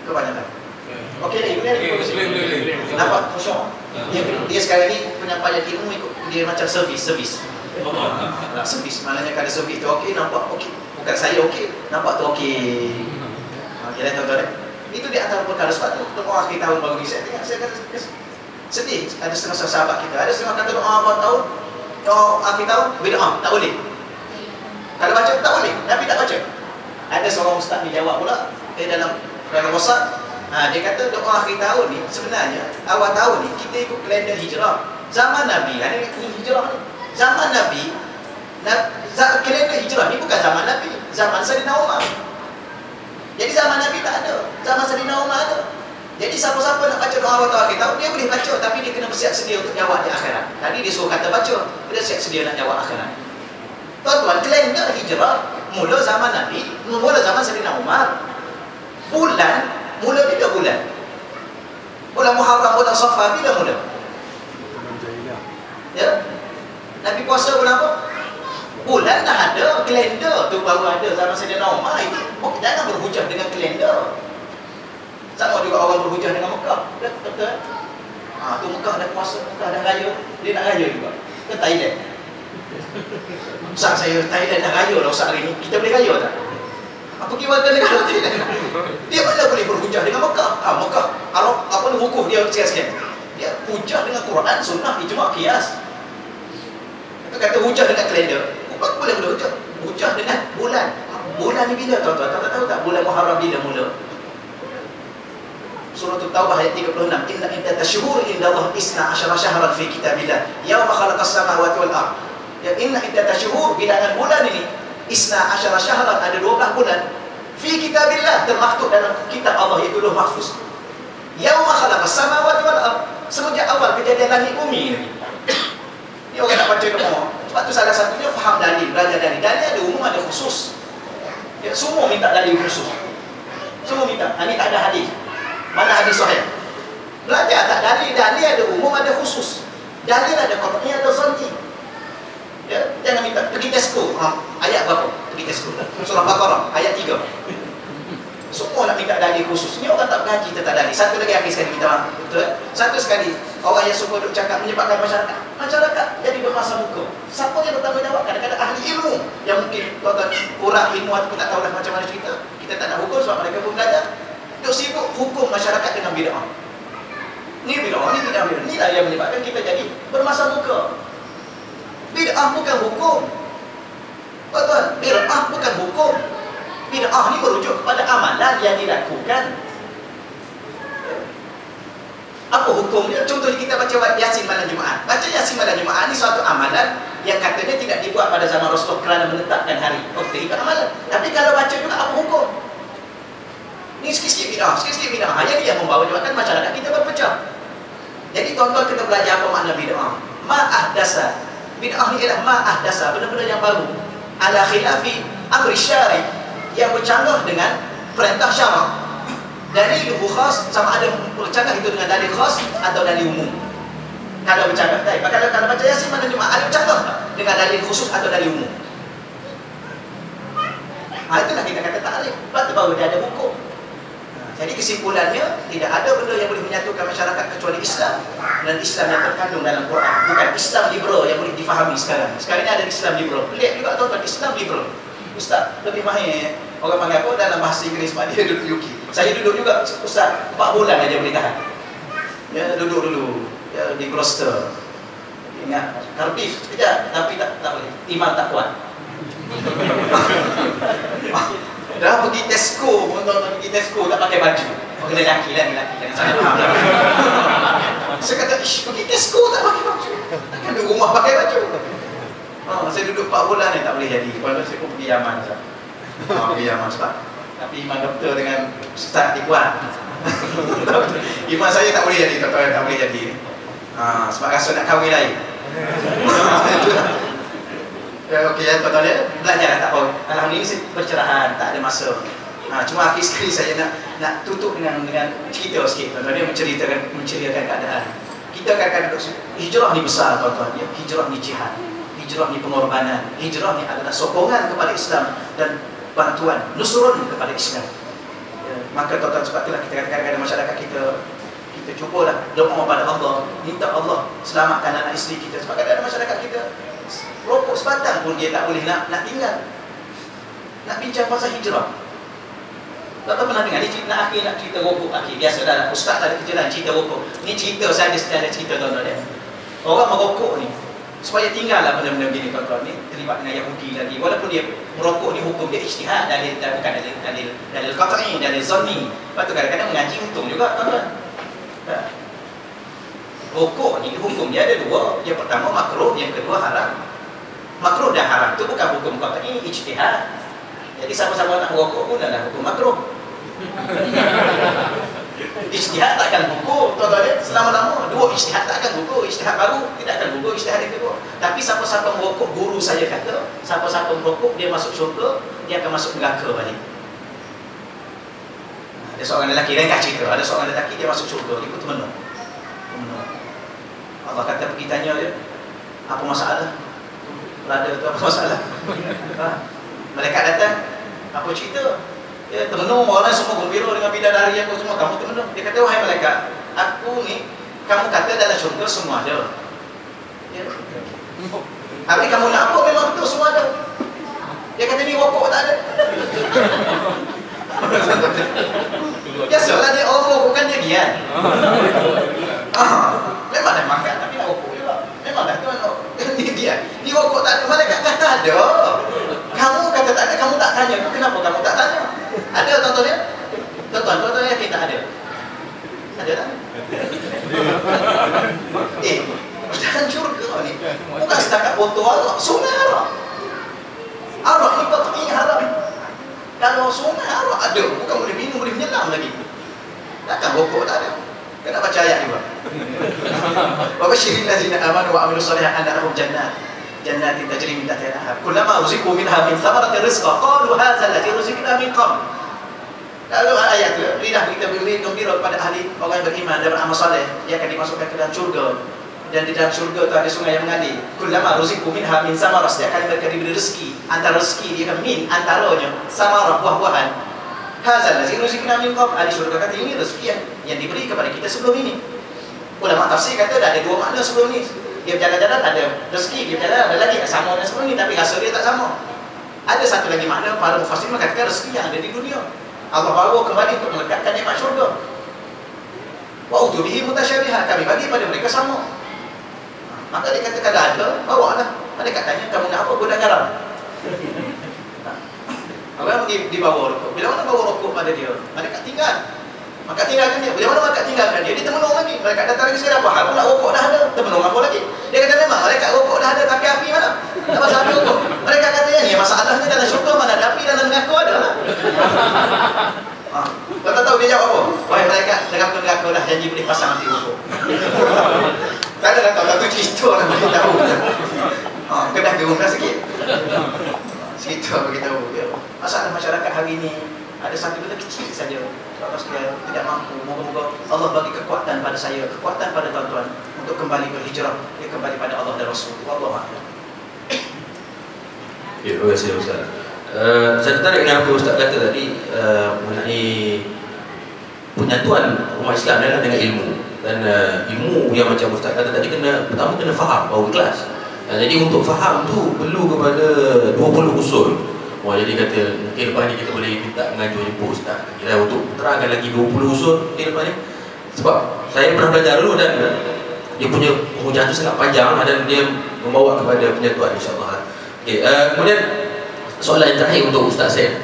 Kebanyakan. Okey dah, ikut. Nampak? Khusyuk. Dia sekarang ni penyampaian ilmu ikut dia macam servis. Servis, maknanya kalau servis tu okey, nampak okey. Bukan saya okey, nampak tu okey. Okey dah tuan-tuan. Itu di antara perkara. Sebab tu doa akhir tahun baru ni saya tengok, saya kata sedih. Ada setengah sahabat kita, ada setengah kata doa awal tahun, doa akhir tahun bid'ah, tak boleh. Kalau baca tak boleh, Nabi tak baca. Ada seorang ustaz ni jawab pula dalam WhatsApp. Dia kata doa akhir tahun ni sebenarnya awal tahun ni kita ikut kalender hijrah. Zaman Nabi, ini hijrah ni. Zaman Nabi, kalender hijrah ni bukan zaman Nabi, zaman Sayyidina Umar. Jadi zaman Nabi tak ada, zaman Sayyidina Umar ada. Jadi siapa-siapa nak baca doa awal tahun akhir tahun, dia boleh baca, tapi dia kena bersiap sedia untuk jawab di akhirat. Tadi dia suruh kata baca, dia siap sedia nak jawab akhirat. Tuan-tuan, kalender hijrah mula zaman Nabi, mula zaman Sayyidina Umar. Bulan mula bila bulan? Bulan Muharram, bulan Safar bila mula? Ya. Nabi puasa bulan apa? Bulan dah ada, kalender tu baru ada zaman Sayyidina Umar. Itu jangan berhujah dengan kalender. Sama juga orang berhujah dengan Mekah. Betul. Tu Mekah dah puasa, Mekah dah raya, dia nak raya juga. Ke Thailand. Ustaz saya Thailand dah raya lah Ustaz hari ni. Kita boleh raya tak? Pergi warga negara Thailand. Dia mana boleh berhujah dengan Mekah? Mekah Arab apa ni wukuf dia sekian-sekian. Dia hujah dengan Quran, sunnah, ijma', qiyas. Kata hujah dengan kalender. Bukan boleh hujah. Hujah dengan bulan. Bulan ni bila tuan-tuan? Tahu tak bulan Muharram bila mula? Surah At-Taubah ayat 36. Inna iddatash syuhur indallahi 12 syahran fi kitabillah yauma khalaqas samawati wal ardh. Ya, inna iddatash syuhur, bilangan bulan ini 12 syahran, ada 12 bulan fi kitabillah, termaktub dalam kitab Allah iaitu Lauh Mahfuz. Yauma khalaqas samawati wal ardh, semenjak awal kejadian langit bumi ini. Ni orang nak baca semua. Sebab tu salah satunya faham dalil, belajar dalil. Dalil ada umum, ada khusus. Ya, semua minta dalil khusus. Semua minta. Ini tak ada hadis. Mana hadis sahih? Belajar tak dalil. Dalil ada umum, ada khusus. Dalil ada qat'i, ada zanni. Ya, jangan minta pergi Tesco. Ayat berapa? Pergi Tesco. Surah Baqarah ayat 3. Semua nak minta dalil khusus. Ni orang tak mengaji tentang dalil. Satu lagi akhir sekali kita. Betul? Satu sekali orang yang suka duk cakap menyebabkan masyarakat jadi bermasa muka. Siapa yang bertanggungjawab? Kadang-kadang ahli ilmu yang mungkin tuan-tuan kurang ilmu ataupun tak tahulah macam mana cerita. Kita tak nak hukum sebab mereka pun belajar. Duk sibuk hukum masyarakat dengan bid'ah. Ni bid'ah, ni bid'ah. Inilah yang menyebabkan kita jadi bermasa muka. Bid'ah bukan hukum. Tuan-tuan, bid'ah bukan hukum. Bid'ah ni merujuk kepada amalan yang dilakukan. Apa hukumnya? Contohnya kita baca Yasin malam Jumaat. Baca Yasin malam Jumaat ni suatu amalan yang katanya tidak dibuat pada zaman Rasulullah kerana menetapkan hari. Oh, itu amalan. Tapi kalau baca juga apa hukum? Ni sikit-sikit bid'ah, sikit-sikit bid'ah. Yang ni yang membawa menyebabkan masyarakat kita berpecah. Jadi tuan-tuan kena belajar apa makna bid'ah. Ma'ahdasa. Bid'ah ni ialah ma'ahdasa, benda-benda yang baru. Ala khilafi amri syari', yang bercanggah dengan perintah syarak. Dalil khas sama ada bercanggah itu dengan dalil khas atau dalil umum. Kalau bercanggah, kalau baca Yasin malam Jumaat ada bercanggah tak dengan dalil khusus atau dalil umum? Itulah kita kata ta'rif. Lepas tu baru dia ada hukum. Jadi kesimpulannya, tidak ada benda yang boleh menyatukan masyarakat kecuali Islam. Dan Islam yang terkandung dalam Quran. Bukan Islam liberal yang boleh difahami sekarang. Sekarang ni ada Islam liberal. Pelik juga tuan-tuan, Islam liberal. Ustaz lebih mahir orang panggil apa dalam bahasa Inggeris, sebab dia duduk UK. Saya duduk juga Ustaz 4 bulan aja boleh tahan. Ya, duduk dulu ya, di Gloucester. Ingat Cardiff sekejap, tapi tak boleh. Iman tak kuat. Dah pergi Tesco, tuan-tuan pergi Tesco tak pakai baju. Orang lelaki lah, jangan salah faham lah. Saya kata, pergi Tesco tak pakai baju. Takkan duduk rumah pakai baju. Saya duduk 4 bulan ni tak boleh jadi. Lepas saya pun pergi Yaman. Pergi Yaman sebab tapi iman doktor dengan Ustaz kuat. Iman saya tak boleh jadi, tuan-tuan, tak boleh jadi. Sebab rasa nak kahwin lain. Okey ya tuan-tuan ya, belajar tak apa. Alhamdulillah saya pencerahan, tak ada masa. Cuma akhir sekali saya nak tutup dengan cerita sikit, tuan-tuan, dia menceriakan keadaan. Kita kadang-kadang hijrah ni besar, tuan-tuan ya. Hijrah ni jihad. Hijrah ni pengorbanan. Hijrah ni adalah sokongan kepada Islam dan bantuan, nusrun kepada Islam. Ya, maka tuan-tuan, sebab itulah kita kadang-kadang masyarakat kita cubalah doa pada Allah, minta Allah selamatkan anak isteri kita. Sebab kadang-kadang masyarakat kita rokok sebatang pun dia tak boleh nak tinggal. Nak bincang pasal hijrah. Tak pernah dengar ni nak akhir nak cerita rokok akhir. Biasa dah ustaz ada kerja dah cerita rokok. Ni cerita saya ada cerita tuan-tuan ya. Orang merokok ni supaya tinggal lah benda-benda begini tuan-tuan ni, terlibat dengan Yahudi lagi. Walaupun dia merokok ni hukum dia ijtihad, bukan dalil qat'i, dalil zanni. Lepas tu kadang-kadang mengaji untung juga tuan-tuan. Rokok ni hukum dia ada dua. Yang pertama makruh, yang kedua haram. Makruh dan haram tu bukan hukum qat'i, ijtihad. Jadi sama-sama nak merokok pun adalah hukum makruh. Ijtihad takkan gugur, tuan-tuan, selama-lama. Dua ijtihad takkan gugur, ijtihad baru tidak akan gugur, ijtihad yang kedua. Tapi siapa-siapa merokok, guru saya kata, siapa-siapa merokok dia masuk syurga, dia akan masuk neraka balik. Ada seorang lelaki, lain kat cerita, ada seorang lelaki dia masuk syurga, dia pun termenung. Allah kata pergi tanya dia, apa masalah? Berada tu apa masalah? Malaikat datang, apa cerita? Ya, termenung, orang semua gembira dengan bidadari aku semua, kamu termenung. Dia kata, wahai malaikat, aku ni, kamu kata dalam syurga semua ada. Ya. Tapi kamu nak apa, memang betul semua ada. Dia kata ni rokok tak ada. Biasalah dia orang rokok kan dia diam. Memang dah makan tapi nak rokok juga. Memang dah tuan ni dia. Ni rokok tak ada, malaikat kata ada. Kamu kata tak ada, kamu tak tanya. Kenapa kamu tak tanya? Ada tuan-tuan ya? Tuan-tuan yakin tak ada? Ada tak? Dalam syurga ni bukan setakat botol arak, sungai arak. Arak ni patutnya haram. Kalau sungai arak ada, bukan boleh minum, boleh menyelam lagi. Takkan rokok tak ada. Kena baca ayat juga. Wa basyiril ladzina amanu wa amilus solihat anna lahum jannatin tajri min tahtiha al-anhar. Kullama ruziqu minha min thamaratir rizqa qalu hadza alladzi ruziqna min qabl. Lalu ayat itu lidah kita beri gembira kepada ahli orang yang beriman dan beramal soleh, dia akan dimasukkan ke dalam syurga. Dan di dalam syurga itu ada sungai yang mengalir. Kullama ruziqu minha min samaras, dia akan mereka diberi rezeki. Antara rezeki dia akan min antaranya samarah, buah-buahan. Hazal lazi ruziqna min qabl. Ahli syurga kata ini rezeki yang diberi kepada kita sebelum ini. Ulama tafsir kata dah ada dua makna sebelum ini. Dia berjalan-jalan ada rezeki, dia berjalan ada lagi sama dengan sebelum ini, tapi rasa dia tak sama. Ada satu lagi makna para mufassir mengatakan rezeki yang ada di dunia Allah bawa kembali untuk melekatkan nikmat syurga. Wa utubihi mutasyabihat, kami bagi pada mereka sama. Maka dia kata kalau ada, bawalah. Ada katanya kamu nak apa? Guna garam. Orang dibawa rokok. Bila mana bawa rokok pada dia? Mereka tinggal. Maka tinggalkan dia. Bila mana mereka tinggalkan dia? Dia termenung lagi. Mereka datang lagi sekali apa? Hal pula rokok dah ada. Termenung apa lagi? Dia kata memang mereka rokok dah ada, tapi api mana? Tak pasal api rokok. Mereka kata ya masalahnya dalam syurga mana ada api, dalam neraka ada lah. Kau tak tahu dia jawab apa? Wahai mereka, neraka dah janji boleh pasang api rokok. Tak ada dah tahu, satu cerita lah boleh tahu. Kedah gerung dah sikit. Cerita beritahu. Masalah masyarakat hari ini ada satu benda kecil saja. Kalau sekalian tidak mampu, moga-moga Allah bagi kekuatan pada saya, kekuatan pada tuan-tuan untuk kembali berhijrah, kembali pada Allah dan Rasul. Wallahu a'lam. Ya, terima kasih Ustaz. Saya tertarik dengan apa Ustaz kata tadi mengenai penyatuan umat Islam adalah dengan ilmu. Dan ilmu yang macam Ustaz kata tadi pertama kena faham baru ikhlas. Jadi untuk faham tu perlu kepada 20 usul. Jadi kata mungkin lepas ni kita boleh minta mengajar jemput Ustaz kira untuk terangkan lagi 20 usul mungkin lepas ni. Sebab saya pernah belajar dulu dan dia punya penghujah tu sangat panjang dan dia membawa kepada penyatuan insyaAllah. Okay, kemudian soalan yang terakhir untuk Ustaz saya.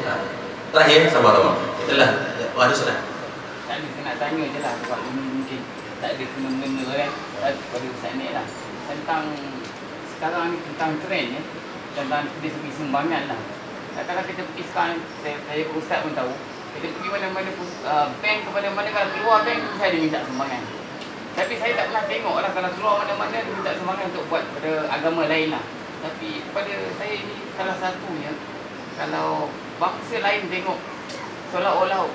Terakhir sama-sama. Itulah ada soalan. Tak ada, saya nak tanya je lah sebab ini mungkin tak ada kena-mengena kan pada Ustaz ni lah tentang sekarang ni, tentang trend ya, tentang dari segi sumbangan lah. Kalau kita pergi sekarang, saya Ustaz pun tahu, kita pergi mana-mana bank kepada mana, kalau keluar bank saya ada minta sumbangan. Tapi saya tak pernah tengok lah kalau keluar mana-mana dia minta sumbangan untuk buat pada agama lain lah. Tapi pada saya ini salah satunya, kalau bangsa lain tengok seolah-olah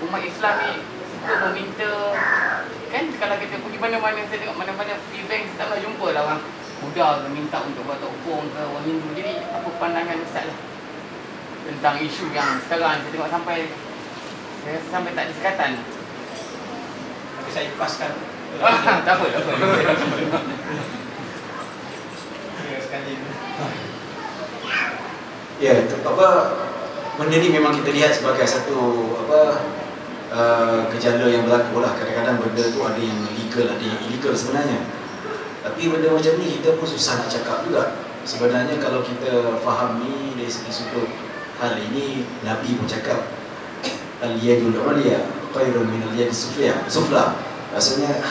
umat Islam ni suka meminta. Kan kalau kita pergi mana-mana, saya tengok mana-mana pergi bank, saya tak pernah jumpa lah orang Buddha ke minta untuk buat hukum ke orang Hindu. Jadi apa pandangan Ustaz lah tentang isu yang sekarang saya tengok sampai tak ada sekatan. Tapi saya lepaskan. Tak apa. Ya, apa benda ni memang kita lihat sebagai satu gejala yang berlaku lah. Kadang-kadang benda tu ada yang legal, ada yang illegal sebenarnya. Tapi benda macam ni kita pun susah nak cakap juga. Sebenarnya kalau kita fahami dari segi sudut hal ini, Nabi pun cakap al-yadul uliya khairun min al-yadis sufla. Maksudnya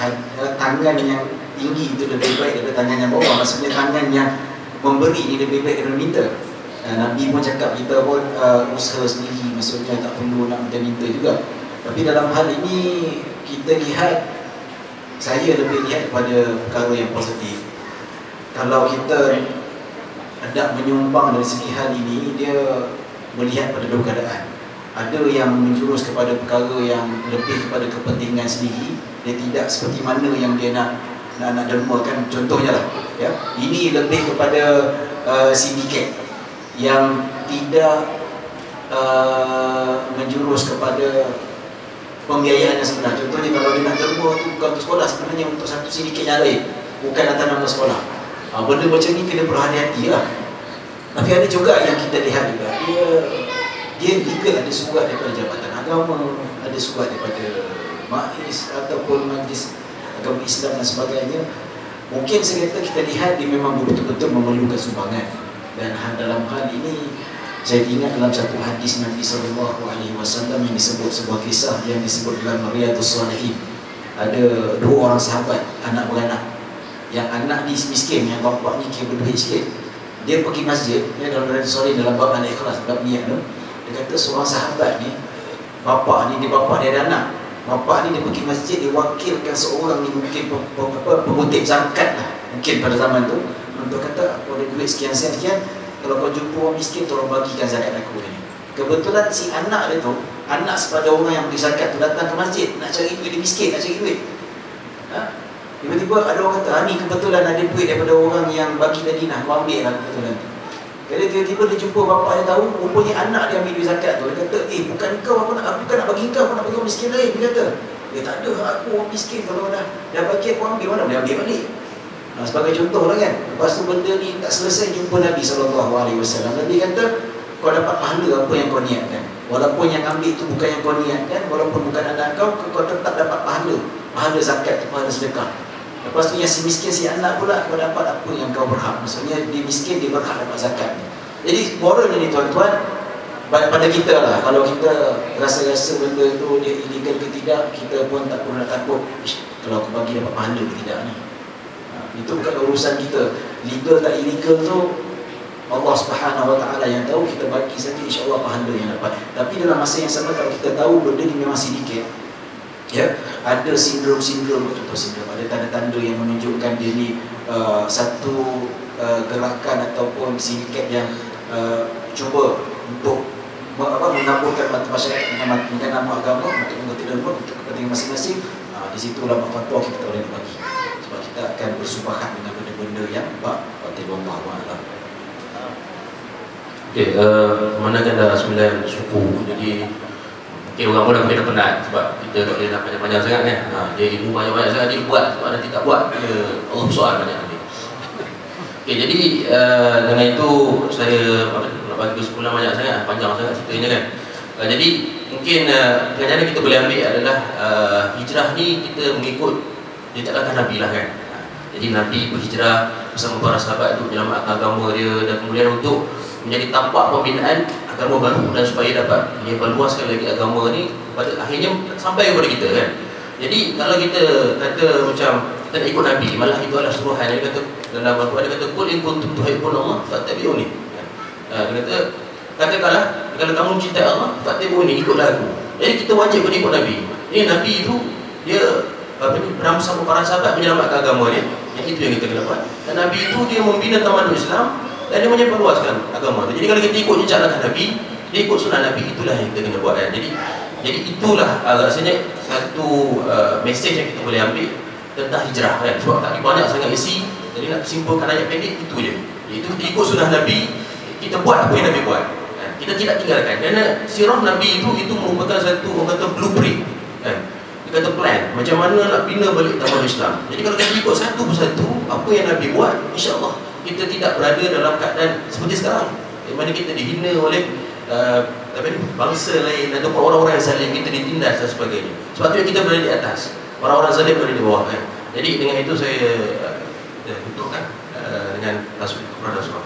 tangan yang tinggi itu lebih baik daripada tangan yang bawah. Maksudnya tangan yang memberi ini lebih baik daripada minta. Nabi pun cakap kita pun usaha sendiri, maksudnya tak perlu nak minta juga. Tapi dalam hal ini kita lihat, saya lebih lihat kepada perkara yang positif. Kalau kita hendak menyumbang dari segi hal ini, dia melihat pada dua keadaan. Ada yang menjurus kepada perkara yang lebih kepada kepentingan sendiri, dia tidak seperti mana yang dia nak dermakan. Contohnya lah, ya, ini lebih kepada sindiket yang tidak menjurus kepada pembiayaan yang sebenar. Contohnya kalau dia nak derma tu bukan untuk sekolah, sebenarnya untuk satu sindiket yang lain, bukan atas nama sekolah. Benda macam ni kena berhati-hati lah. Tapi ada juga yang kita lihat juga, dia legal, ada surat daripada Jabatan Agama, ada surat daripada MAIS ataupun Majlis Agama Islam dan sebagainya. Mungkin sekiranya kita lihat dia memang betul-betul memerlukan sumbangan. Dan dalam hal ini saya ingat dalam satu hadis Nabi SAW yang disebut sebuah kisah yang disebut dalam Riyadhus Shalihin. Ada dua orang sahabat, anak beranak. Yang anak ni miskin, yang bapak ni kira berduit sikit. Dia pergi masjid, ya, dalam Riyadhus Shalihin, dalam bab Al-Ikhlas, bab niat tu. Dia kata seorang sahabat ni, bapak ni, dia ada anak. Bapak ni dia pergi masjid, dia wakilkan seorang ni mungkin pengutip zakat lah. Mungkin pada zaman tu, untuk kata, aku ada duit sekian-sekian, kalau kau jumpa orang miskin, tolong bagikan zakat aku ni. Kebetulan si anak dia tu, anak sepada orang yang beri zakat tu datang ke masjid, nak cari duit, dia miskin, nak cari duit. Tiba-tiba ada orang kata, ni kebetulan ada duit daripada orang yang bagi tadi, nak ambil lah kebetulan tu. Jadi tiba-tiba dia jumpa bapak dia tahu, rupanya anak dia ambil duit zakat tu. Dia kata, bukan kau, aku bukan nak bagi kau, aku nak bagi orang miskin lain. Dia kata, tak ada, aku orang miskin, kalau dah bagi aku ambil, mana boleh ambil balik. Sebagai contoh lah kan. Lepas tu benda ni tak selesai, jumpa Nabi SAW. Nabi kata, kau dapat pahala apa yang kau niatkan. Walaupun yang ambil tu bukan yang kau niatkan, walaupun bukan anak kau tetap dapat pahala. Pahala zakat, pahala sedekah. Lepas tu yang si miskin, si anak pula, kau dapat apa yang kau berhak. Maksudnya dia miskin, dia berhak dapat zakat. Jadi moralnya ni tuan-tuan, pada kita lah, kalau kita rasa-rasa benda tu dia illegal ke tidak, kita pun tak perlu nak takut, kalau aku bagi dapat pahala ke tidak ni. Itu bukan urusan kita. Legal tak illegal tu Allah Subhanahu Wa Taala yang tahu, kita bagi saja, insya-Allah pahala yang dapat. Tapi dalam masa yang sama, kalau kita tahu benda ni memang sedikit, ya, ada sindrom-sindrom, contoh sindrom, ada tanda-tanda yang menunjukkan dia ni satu gerakan ataupun sindiket yang cuba untuk menaburkan masyarakat dengan nama agama untuk mengikuti ilmu untuk kepentingan masing-masing. Di situ ulama fatwa kita boleh bagi, sebab kita akan bersubahat dengan benda-benda yang Allah Ta'ala. Okey, mana kan dah 9 suku, jadi mungkin orang pun dah mungkin dah penat sebab kita tak boleh nak panjang-panjang sangat kan. Dia ilmu banyak-banyak sangat dia buat, sebab nanti tak buat dia Allah bersoal banyak nanti. Okey, jadi dengan itu saya nak bagi kesimpulan banyak sangat, panjang sangat ceritanya kan. Jadi mungkin pelajaran kita boleh ambil adalah hijrah ni kita mengikut jejak langkah Nabi lah kan. Jadi Nabi berhijrah bersama para sahabat untuk menyelamatkan agama dia, dan kemudian untuk menjadi tampak pembinaan agama baru, dan supaya dapat menyebarluaskan lagi agama ni pada akhirnya sampai kepada kita kan. Jadi kalau kita kata macam kita nak ikut Nabi, malah itu adalah suruhan. Dia kata dalam Al-Quran, dia kata qul in kuntum tuhibbunallah fattabi'uni. Dia kata katakanlah kalau kamu mencintai Allah, fattabi'uni, ikutlah aku. Jadi kita wajib ikut Nabi. Ini Nabi itu dia bersama para sahabat menyelamatkan agama dia. Yang itu yang kita kena buat. Dan Nabi itu dia membina tamadun Islam dan dia menyebarluaskan agama itu. Jadi kalau kita ikut jejak langkah Nabi, dia ikut sunnah Nabi, itulah yang kita kena buat kan. Jadi itulah rasanya satu mesej yang kita boleh ambil tentang hijrah kan. Sebab tak banyak sangat isi, jadi nak simpulkan ayat pendek itu je. Iaitu kita ikut sunnah Nabi, kita buat apa yang Nabi buat kan. Kita tidak tinggalkan. Kerana sirah Nabi itu merupakan satu orang kata blueprint kan. Dia kata plan, macam mana nak bina balik tamadun Islam. Jadi kalau kita ikut satu persatu apa yang Nabi buat, insya-Allah kita tidak berada dalam keadaan seperti sekarang, di mana kita dihina oleh bangsa lain ataupun orang-orang yang zalim, kita ditindas dan sebagainya. Sebab itu kita berada di atas, orang-orang zalim berada di bawah kan. Jadi dengan itu saya tutupkan dengan tasbih kepada Allah.